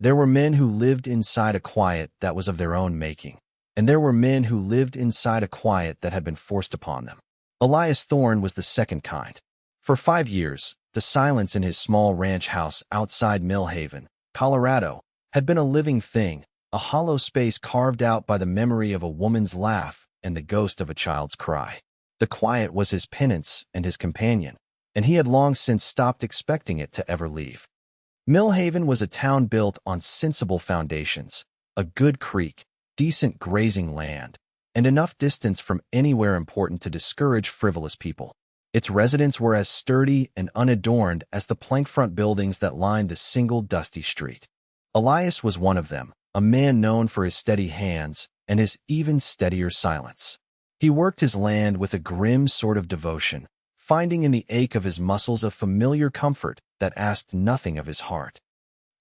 There were men who lived inside a quiet that was of their own making, and there were men who lived inside a quiet that had been forced upon them. Elias Thorne was the second kind. For 5 years, the silence in his small ranch house outside Millhaven, Colorado, had been a living thing, a hollow space carved out by the memory of a woman's laugh and the ghost of a child's cry. The quiet was his penance and his companion, and he had long since stopped expecting it to ever leave. Millhaven was a town built on sensible foundations, a good creek, decent grazing land, and enough distance from anywhere important to discourage frivolous people. Its residents were as sturdy and unadorned as the plank front buildings that lined the single dusty street. Elias was one of them, a man known for his steady hands and his even steadier silence. He worked his land with a grim sort of devotion, finding in the ache of his muscles a familiar comfort that asked nothing of his heart.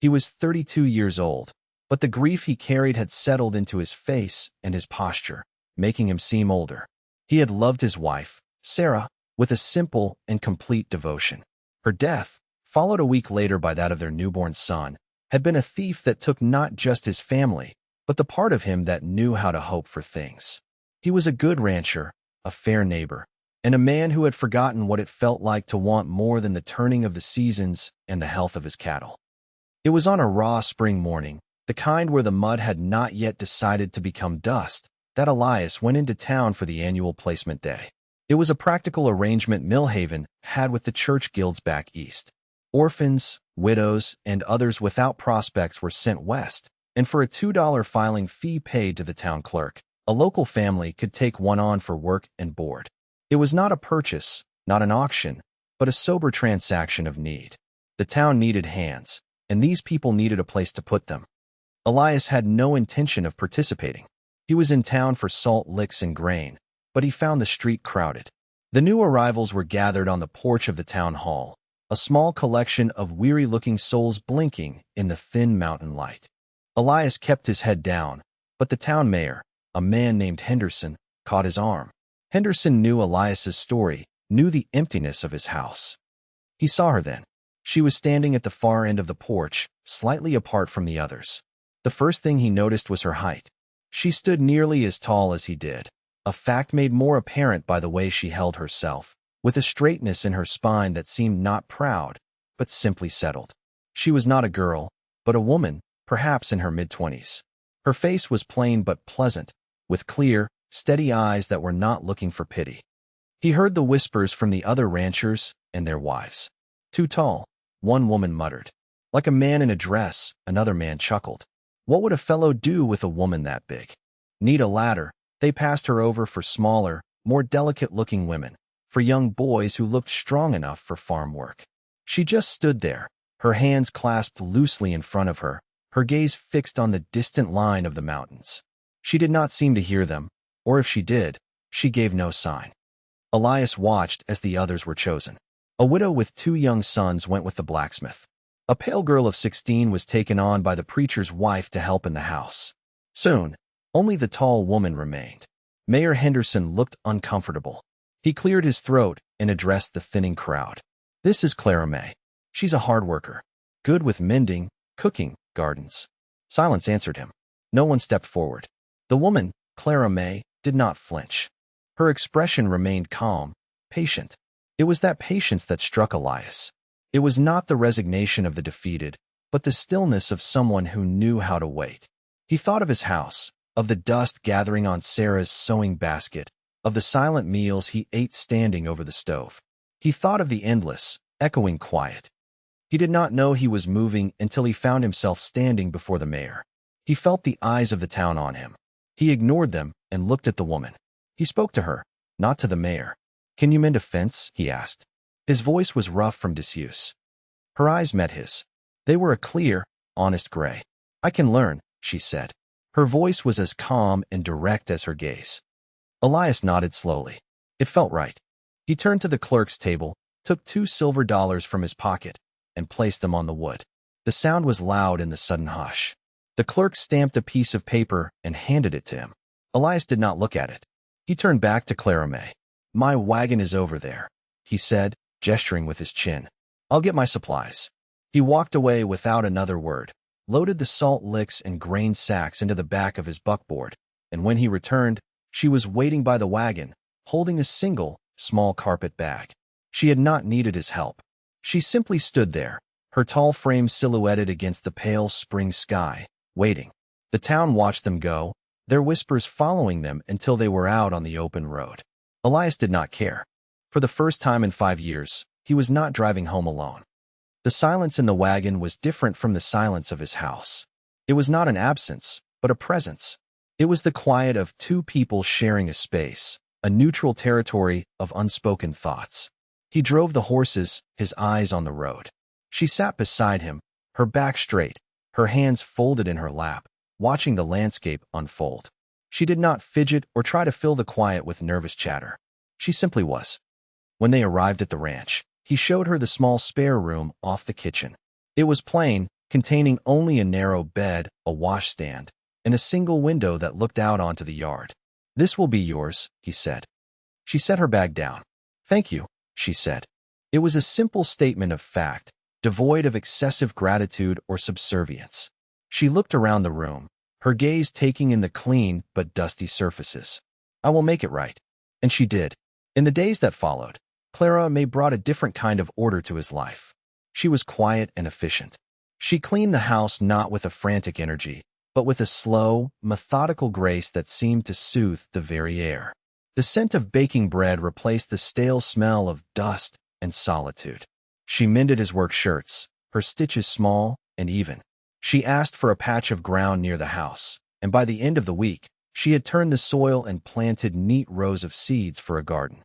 He was 32 years old, but the grief he carried had settled into his face and his posture, making him seem older. He had loved his wife, Sarah, with a simple and complete devotion. Her death, followed a week later by that of their newborn son, had been a thief that took not just his family, but the part of him that knew how to hope for things. He was a good rancher, a fair neighbor, and a man who had forgotten what it felt like to want more than the turning of the seasons and the health of his cattle. It was on a raw spring morning, the kind where the mud had not yet decided to become dust, that Elias went into town for the annual placement day. It was a practical arrangement Millhaven had with the church guilds back east. Orphans, widows, and others without prospects were sent west, and for a $2 filing fee paid to the town clerk, a local family could take one on for work and board. It was not a purchase, not an auction, but a sober transaction of need. The town needed hands, and these people needed a place to put them. Elias had no intention of participating. He was in town for salt licks and grain, but he found the street crowded. The new arrivals were gathered on the porch of the town hall, a small collection of weary-looking souls blinking in the thin mountain light. Elias kept his head down, but the town mayor, a man named Henderson, caught his arm. Henderson knew Elias's story, knew the emptiness of his house. He saw her then. She was standing at the far end of the porch, slightly apart from the others. The first thing he noticed was her height. She stood nearly as tall as he did, a fact made more apparent by the way she held herself, with a straightness in her spine that seemed not proud, but simply settled. She was not a girl, but a woman, perhaps in her mid-20s. Her face was plain but pleasant, with clear, steady eyes that were not looking for pity. He heard the whispers from the other ranchers and their wives. Too tall, one woman muttered. Like a man in a dress, another man chuckled. What would a fellow do with a woman that big? Need a ladder. They passed her over for smaller, more delicate-looking women, for young boys who looked strong enough for farm work. She just stood there, her hands clasped loosely in front of her, her gaze fixed on the distant line of the mountains. She did not seem to hear them, or if she did, she gave no sign. Elias watched as the others were chosen. A widow with 2 young sons went with the blacksmith. A pale girl of 16 was taken on by the preacher's wife to help in the house. Soon, only the tall woman remained. Mayor Henderson looked uncomfortable. He cleared his throat and addressed the thinning crowd. This is Clara May. She's a hard worker, good with mending, cooking, gardens. Silence answered him. No one stepped forward. The woman, Clara May, did not flinch. Her expression remained calm, patient. It was that patience that struck Elias. It was not the resignation of the defeated, but the stillness of someone who knew how to wait. He thought of his house, of the dust gathering on Sarah's sewing basket, of the silent meals he ate standing over the stove. He thought of the endless, echoing quiet. He did not know he was moving until he found himself standing before the mayor. He felt the eyes of the town on him. He ignored them and looked at the woman. He spoke to her, not to the mayor. Can you mend a fence? He asked. His voice was rough from disuse. Her eyes met his. They were a clear, honest gray. I can learn, she said. Her voice was as calm and direct as her gaze. Elias nodded slowly. It felt right. He turned to the clerk's table, took $2 silver from his pocket, and placed them on the wood. The sound was loud in the sudden hush. The clerk stamped a piece of paper and handed it to him. Elias did not look at it. He turned back to Clara May. My wagon is over there, he said, gesturing with his chin. I'll get my supplies. He walked away without another word, loaded the salt licks and grain sacks into the back of his buckboard, and when he returned, she was waiting by the wagon, holding a single, small carpet bag. She had not needed his help. She simply stood there, her tall frame silhouetted against the pale spring sky, waiting. The town watched them go, their whispers following them until they were out on the open road. Elias did not care. For the first time in 5 years, he was not driving home alone. The silence in the wagon was different from the silence of his house. It was not an absence, but a presence. It was the quiet of two people sharing a space, a neutral territory of unspoken thoughts. He drove the horses, his eyes on the road. She sat beside him, her back straight, her hands folded in her lap, watching the landscape unfold. She did not fidget or try to fill the quiet with nervous chatter. She simply was. When they arrived at the ranch, he showed her the small spare room off the kitchen. It was plain, containing only a narrow bed, a washstand, and a single window that looked out onto the yard. "This will be yours," he said. She set her bag down. "Thank you," she said. It was a simple statement of fact, devoid of excessive gratitude or subservience. She looked around the room, her gaze taking in the clean but dusty surfaces. "I will make it right." And she did. In the days that followed, Clara May brought a different kind of order to his life. She was quiet and efficient. She cleaned the house not with a frantic energy, but with a slow, methodical grace that seemed to soothe the very air. The scent of baking bread replaced the stale smell of dust and solitude. She mended his work shirts, her stitches small and even. She asked for a patch of ground near the house, and by the end of the week, she had turned the soil and planted neat rows of seeds for a garden.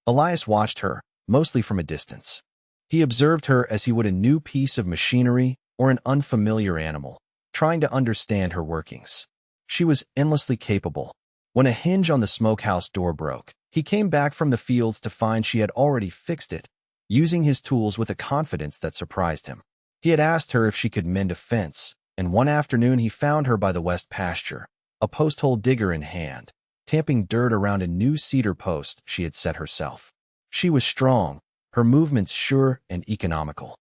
Elias watched her, mostly from a distance. He observed her as he would a new piece of machinery or an unfamiliar animal, trying to understand her workings. She was endlessly capable. When a hinge on the smokehouse door broke, he came back from the fields to find she had already fixed it, using his tools with a confidence that surprised him. He had asked her if she could mend a fence, and one afternoon he found her by the west pasture, a post-hole digger in hand, tamping dirt around a new cedar post she had set herself. She was strong, her movements sure and economical.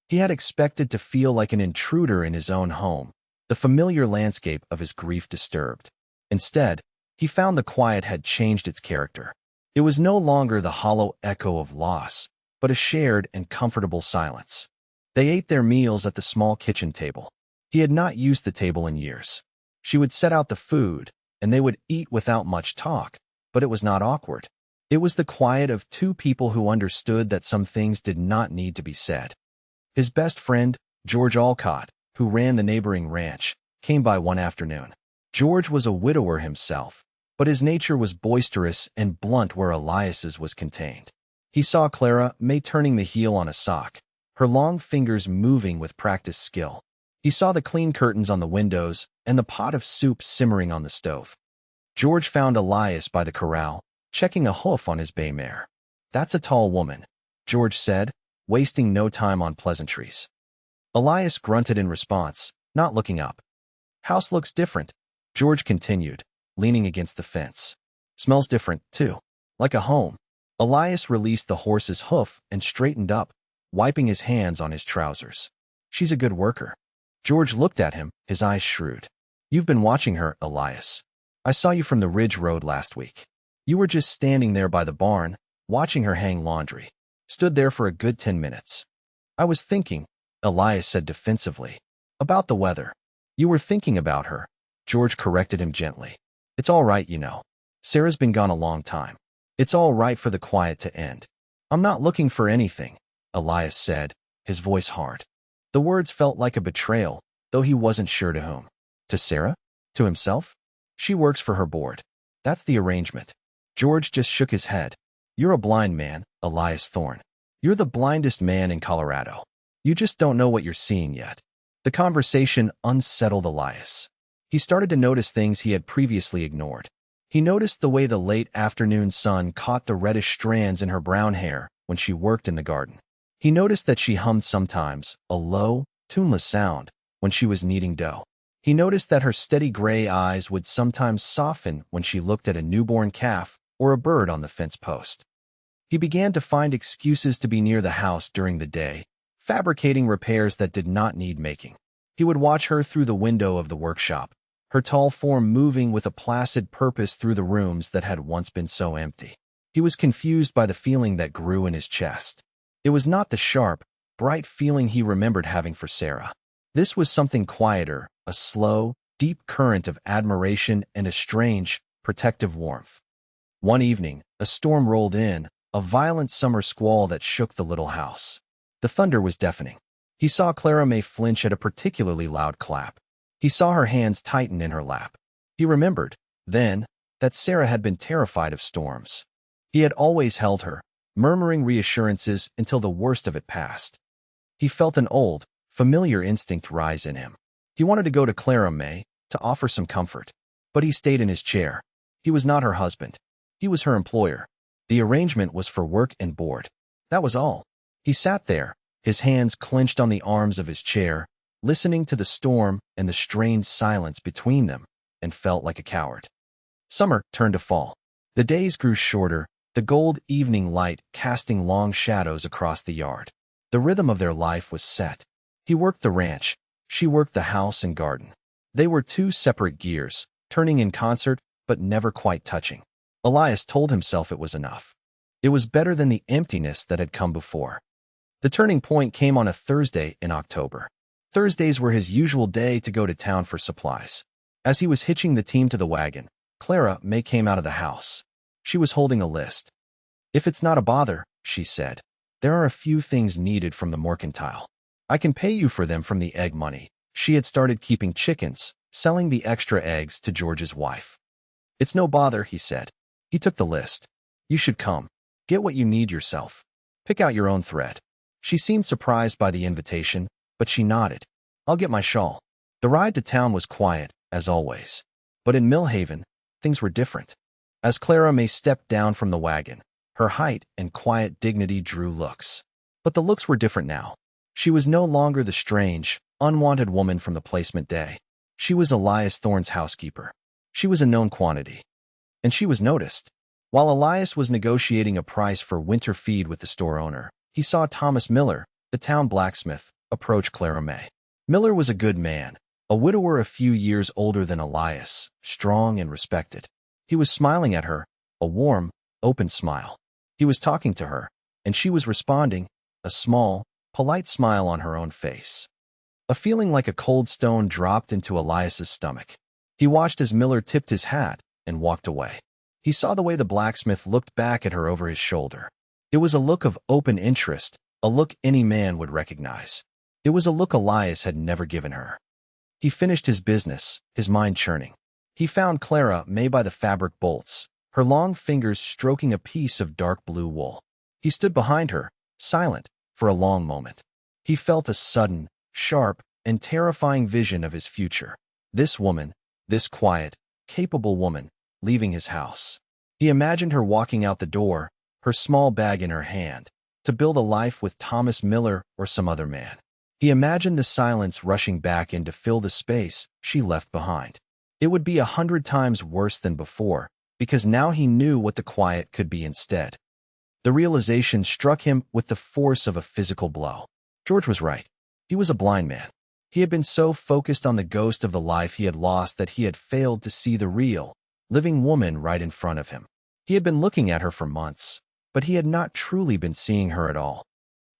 He had expected to feel like an intruder in his own home, the familiar landscape of his grief disturbed. Instead, he found the quiet had changed its character. It was no longer the hollow echo of loss, but a shared and comfortable silence. They ate their meals at the small kitchen table. He had not used the table in years. She would set out the food, and they would eat without much talk, but it was not awkward. It was the quiet of two people who understood that some things did not need to be said. His best friend, George Alcott, who ran the neighboring ranch, came by one afternoon. George was a widower himself, but his nature was boisterous and blunt where Elias's was contained. He saw Clara May turning the heel on a sock, her long fingers moving with practiced skill. He saw the clean curtains on the windows and the pot of soup simmering on the stove. George found Elias by the corral, checking a hoof on his bay mare. "That's a tall woman," George said, wasting no time on pleasantries. Elias grunted in response, not looking up. "House looks different," George continued, leaning against the fence. "Smells different, too. Like a home." Elias released the horse's hoof and straightened up, wiping his hands on his trousers. "She's a good worker." George looked at him, his eyes shrewd. "You've been watching her, Elias. I saw you from the Ridge Road last week. You were just standing there by the barn, watching her hang laundry. Stood there for a good 10 minutes. "I was thinking," Elias said defensively, "about the weather." "You were thinking about her," George corrected him gently. "It's all right, you know. Sarah's been gone a long time. It's all right for the quiet to end." "I'm not looking for anything," Elias said, his voice hard. The words felt like a betrayal, though he wasn't sure to whom. To Sarah? To himself? "She works for her board. That's the arrangement." George just shook his head. "You're a blind man, Elias Thorne. You're the blindest man in Colorado. You just don't know what you're seeing yet." The conversation unsettled Elias. He started to notice things he had previously ignored. He noticed the way the late afternoon sun caught the reddish strands in her brown hair when she worked in the garden. He noticed that she hummed sometimes, a low, tuneless sound, when she was kneading dough. He noticed that her steady gray eyes would sometimes soften when she looked at a newborn calf or a bird on the fence post. He began to find excuses to be near the house during the day, fabricating repairs that did not need making. He would watch her through the window of the workshop, her tall form moving with a placid purpose through the rooms that had once been so empty. He was confused by the feeling that grew in his chest. It was not the sharp, bright feeling he remembered having for Sarah. This was something quieter, a slow, deep current of admiration and a strange, protective warmth. One evening, a storm rolled in, a violent summer squall that shook the little house. The thunder was deafening. He saw Clara May flinch at a particularly loud clap. He saw her hands tighten in her lap. He remembered, then, that Sarah had been terrified of storms. He had always held her, murmuring reassurances until the worst of it passed. He felt an old, familiar instinct rise in him. He wanted to go to Clara May, to offer some comfort. But he stayed in his chair. He was not her husband. He was her employer. The arrangement was for work and board. That was all. He sat there, his hands clenched on the arms of his chair, listening to the storm and the strained silence between them, and felt like a coward. Summer turned to fall. The days grew shorter, the gold evening light casting long shadows across the yard. The rhythm of their life was set. He worked the ranch. She worked the house and garden. They were two separate gears, turning in concert, but never quite touching. Elias told himself it was enough. It was better than the emptiness that had come before. The turning point came on a Thursday in October. Thursdays were his usual day to go to town for supplies. As he was hitching the team to the wagon, Clara May came out of the house. She was holding a list. "If it's not a bother," she said, "there are a few things needed from the mercantile. I can pay you for them from the egg money." She had started keeping chickens, selling the extra eggs to George's wife. "It's no bother," he said. He took the list. "You should come. Get what you need yourself. Pick out your own thread." She seemed surprised by the invitation, but she nodded. "I'll get my shawl." The ride to town was quiet, as always. But in Millhaven, things were different. As Clara May stepped down from the wagon, her height and quiet dignity drew looks. But the looks were different now. She was no longer the strange, unwanted woman from the placement day. She was Elias Thorne's housekeeper. She was a known quantity. And she was noticed. While Elias was negotiating a price for winter feed with the store owner, he saw Thomas Miller, the town blacksmith, approach Clara May. Miller was a good man, a widower a few years older than Elias, strong and respected. He was smiling at her, a warm, open smile. He was talking to her, and she was responding, a small, polite smile on her own face. A feeling like a cold stone dropped into Elias's stomach. He watched as Miller tipped his hat and walked away. He saw the way the blacksmith looked back at her over his shoulder. It was a look of open interest, a look any man would recognize. It was a look Elias had never given her. He finished his business, his mind churning. He found Clara May by the fabric bolts, her long fingers stroking a piece of dark blue wool. He stood behind her, silent, for a long moment. He felt a sudden, sharp, and terrifying vision of his future. This woman, this quiet, capable woman, leaving his house. He imagined her walking out the door, her small bag in her hand, to build a life with Thomas Miller or some other man. He imagined the silence rushing back in to fill the space she left behind. It would be 100 times worse than before, because now he knew what the quiet could be instead. The realization struck him with the force of a physical blow. George was right. He was a blind man. He had been so focused on the ghost of the life he had lost that he had failed to see the real, living woman right in front of him. He had been looking at her for months, but he had not truly been seeing her at all.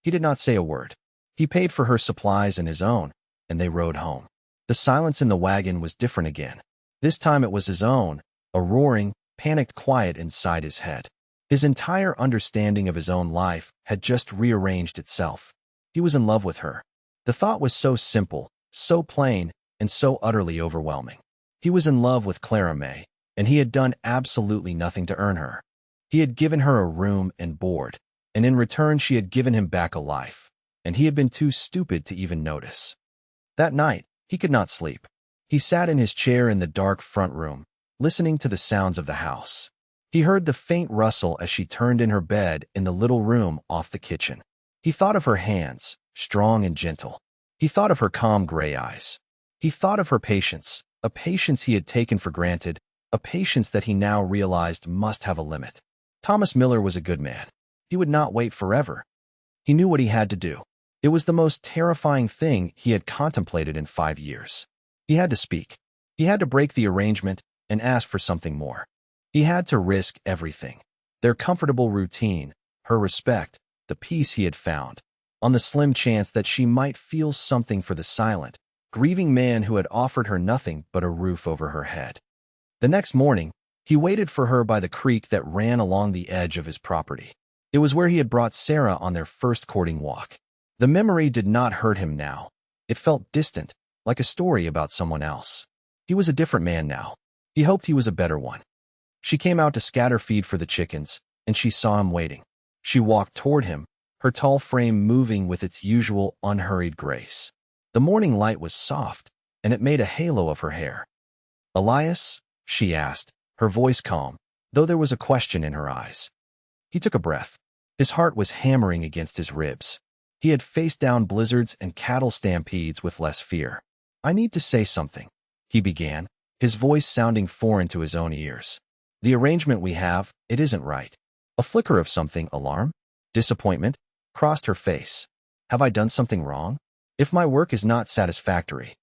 He did not say a word. He paid for her supplies and his own, and they rode home. The silence in the wagon was different again. This time it was his own, a roaring, panicked quiet inside his head. His entire understanding of his own life had just rearranged itself. He was in love with her. The thought was so simple, so plain, and so utterly overwhelming. He was in love with Clara May, and he had done absolutely nothing to earn her. He had given her a room and board, and in return she had given him back a life, and he had been too stupid to even notice. That night, he could not sleep. He sat in his chair in the dark front room, listening to the sounds of the house. He heard the faint rustle as she turned in her bed in the little room off the kitchen. He thought of her hands, strong and gentle. He thought of her calm gray eyes. He thought of her patience, a patience he had taken for granted, a patience that he now realized must have a limit. Thomas Miller was a good man. He would not wait forever. He knew what he had to do. It was the most terrifying thing he had contemplated in 5 years. He had to speak. He had to break the arrangement and ask for something more. He had to risk everything. Their comfortable routine, her respect, the peace he had found, on the slim chance that she might feel something for the silent, grieving man who had offered her nothing but a roof over her head. The next morning, he waited for her by the creek that ran along the edge of his property. It was where he had brought Sarah on their first courting walk. The memory did not hurt him now. It felt distant, like a story about someone else. He was a different man now. He hoped he was a better one. She came out to scatter feed for the chickens, and she saw him waiting. She walked toward him, her tall frame moving with its usual unhurried grace. The morning light was soft, and it made a halo of her hair. "Elias?" she asked, her voice calm, though there was a question in her eyes. He took a breath. His heart was hammering against his ribs. He had faced down blizzards and cattle stampedes with less fear. "I need to say something," he began, his voice sounding foreign to his own ears. "The arrangement we have, it isn't right." A flicker of something, alarm, disappointment, crossed her face. "Have I done something wrong? If my work is not satisfactory—"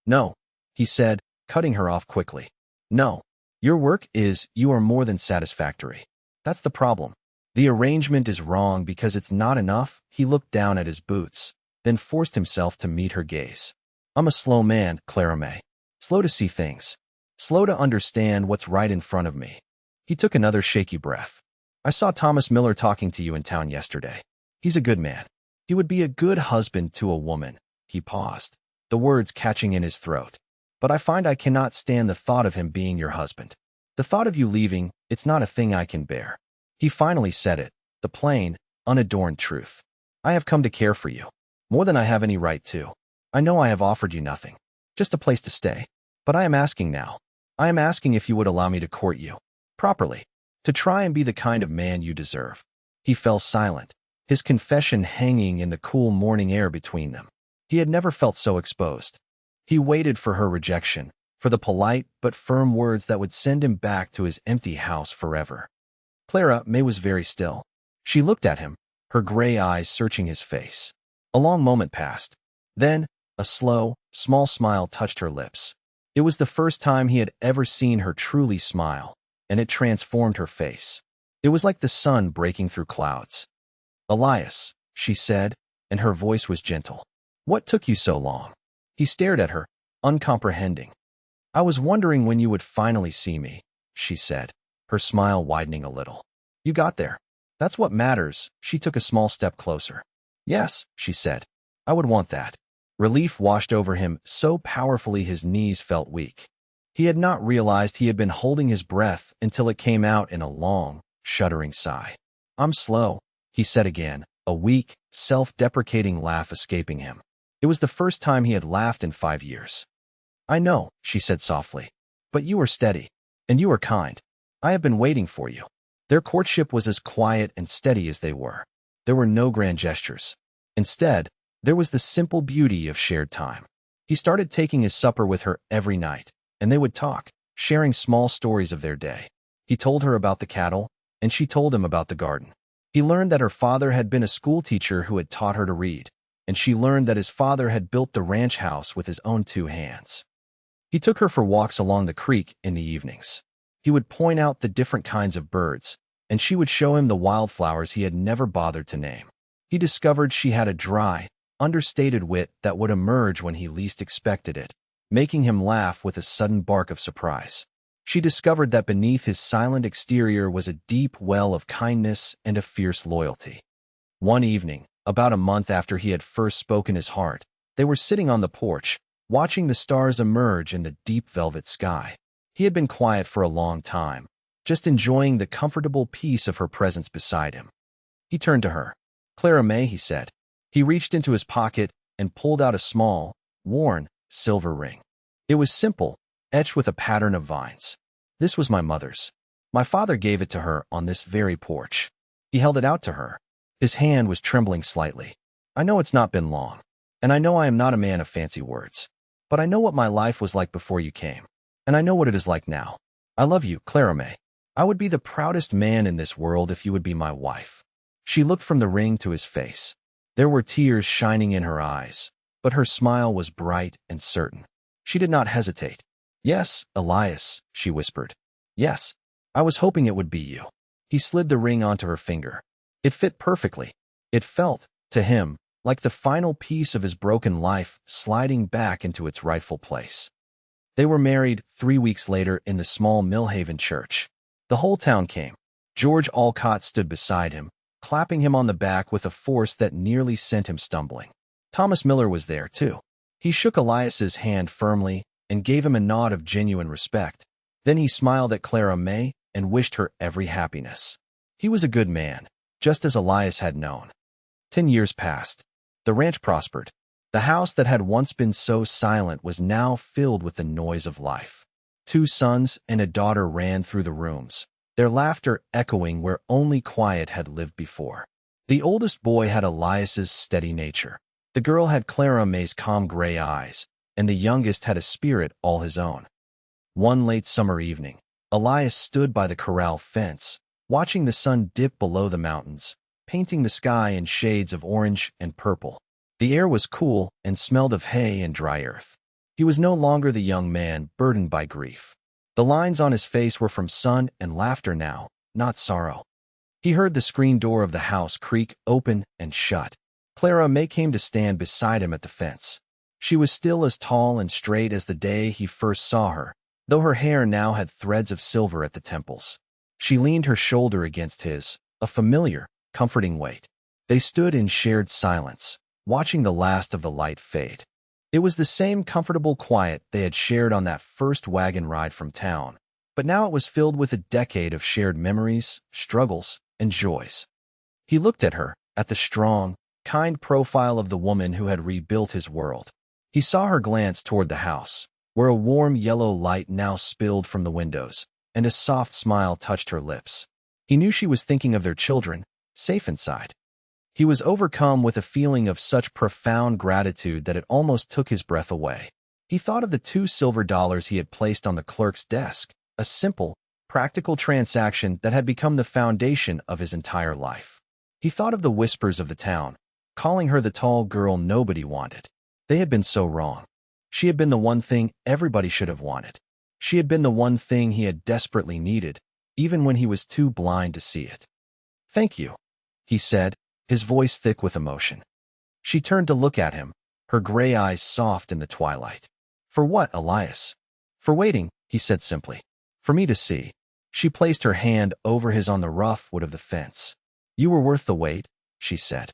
"No," he said, cutting her off quickly. "No. Your work is, you are more than satisfactory. That's the problem. The arrangement is wrong because it's not enough." He looked down at his boots, then forced himself to meet her gaze. "I'm a slow man, Clara May. Slow to see things. Slow to understand what's right in front of me." He took another shaky breath. "I saw Thomas Miller talking to you in town yesterday. He's a good man. He would be a good husband to a woman." He paused, the words catching in his throat. "But I find I cannot stand the thought of him being your husband. The thought of you leaving, it's not a thing I can bear." He finally said it, the plain, unadorned truth. "I have come to care for you, more than I have any right to. I know I have offered you nothing, just a place to stay. But I am asking now. I am asking if you would allow me to court you, properly, to try and be the kind of man you deserve." He fell silent, his confession hanging in the cool morning air between them. He had never felt so exposed. He waited for her rejection, for the polite but firm words that would send him back to his empty house forever. Clara May was very still. She looked at him, her gray eyes searching his face. A long moment passed. Then, a slow, small smile touched her lips. It was the first time he had ever seen her truly smile, and it transformed her face. It was like the sun breaking through clouds. "Elias," she said, and her voice was gentle. "What took you so long?" He stared at her, uncomprehending. "I was wondering when you would finally see me," she said, her smile widening a little. "You got there. That's what matters." She took a small step closer. "Yes," she said. "I would want that." Relief washed over him so powerfully his knees felt weak. He had not realized he had been holding his breath until it came out in a long, shuddering sigh. "I'm slow," he said again, a weak, self-deprecating laugh escaping him. It was the first time he had laughed in 5 years. "I know," she said softly. "But you were steady, and you were kind. I have been waiting for you." Their courtship was as quiet and steady as they were. There were no grand gestures. Instead, there was the simple beauty of shared time. He started taking his supper with her every night, and they would talk, sharing small stories of their day. He told her about the cattle, and she told him about the garden. He learned that her father had been a schoolteacher who had taught her to read, and she learned that his father had built the ranch house with his own 2 hands. He took her for walks along the creek in the evenings. He would point out the different kinds of birds, and she would show him the wildflowers he had never bothered to name. He discovered she had a dry, understated wit that would emerge when he least expected it, making him laugh with a sudden bark of surprise. She discovered that beneath his silent exterior was a deep well of kindness and a fierce loyalty. One evening, about a month after he had first spoken his heart, they were sitting on the porch, watching the stars emerge in the deep velvet sky. He had been quiet for a long time, just enjoying the comfortable peace of her presence beside him. He turned to her. "Clara May," he said. He reached into his pocket and pulled out a small, worn, silver ring. It was simple, etched with a pattern of vines. "This was my mother's. My father gave it to her on this very porch." He held it out to her. His hand was trembling slightly. "I know it's not been long, and I know I am not a man of fancy words, but I know what my life was like before you came, and I know what it is like now. I love you, Clara May. I would be the proudest man in this world if you would be my wife." She looked from the ring to his face. There were tears shining in her eyes, but her smile was bright and certain. She did not hesitate. "Yes, Elias," she whispered. "Yes, I was hoping it would be you." He slid the ring onto her finger. It fit perfectly. It felt, to him, like the final piece of his broken life sliding back into its rightful place. They were married 3 weeks later in the small Millhaven church. The whole town came. George Alcott stood beside him, clapping him on the back with a force that nearly sent him stumbling. Thomas Miller was there, too. He shook Elias's hand firmly and gave him a nod of genuine respect. Then he smiled at Clara May and wished her every happiness. He was a good man, just as Elias had known. 10 years passed. The ranch prospered. The house that had once been so silent was now filled with the noise of life. 2 sons and a daughter ran through the rooms, their laughter echoing where only quiet had lived before. The oldest boy had Elias's steady nature. The girl had Clara May's calm gray eyes, and the youngest had a spirit all his own. One late summer evening, Elias stood by the corral fence, watching the sun dip below the mountains, painting the sky in shades of orange and purple. The air was cool and smelled of hay and dry earth. He was no longer the young man burdened by grief. The lines on his face were from sun and laughter now, not sorrow. He heard the screen door of the house creak open and shut. Clara May came to stand beside him at the fence. She was still as tall and straight as the day he first saw her, though her hair now had threads of silver at the temples. She leaned her shoulder against his, a familiar, comforting weight. They stood in shared silence, watching the last of the light fade. It was the same comfortable quiet they had shared on that first wagon ride from town, but now it was filled with a decade of shared memories, struggles, and joys. He looked at her, at the strong, kind profile of the woman who had rebuilt his world. He saw her glance toward the house, where a warm yellow light now spilled from the windows, and a soft smile touched her lips. He knew she was thinking of their children, safe inside. He was overcome with a feeling of such profound gratitude that it almost took his breath away. He thought of the 2 silver dollars he had placed on the clerk's desk, a simple, practical transaction that had become the foundation of his entire life. He thought of the whispers of the town, calling her the tall girl nobody wanted. They had been so wrong. She had been the one thing everybody should have wanted. She had been the one thing he had desperately needed, even when he was too blind to see it. "Thank you," he said, his voice thick with emotion. She turned to look at him, her gray eyes soft in the twilight. "For what, Elias?" "For waiting," he said simply. "For me to see." She placed her hand over his on the rough wood of the fence. "You were worth the wait," she said.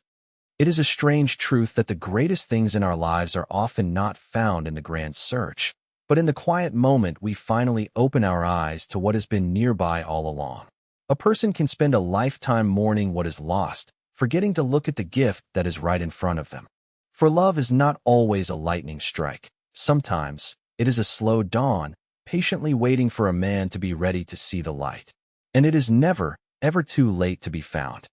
It is a strange truth that the greatest things in our lives are often not found in the grand search, but in the quiet moment we finally open our eyes to what has been nearby all along. A person can spend a lifetime mourning what is lost, forgetting to look at the gift that is right in front of them. For love is not always a lightning strike. Sometimes it is a slow dawn, patiently waiting for a man to be ready to see the light. And it is never, ever too late to be found.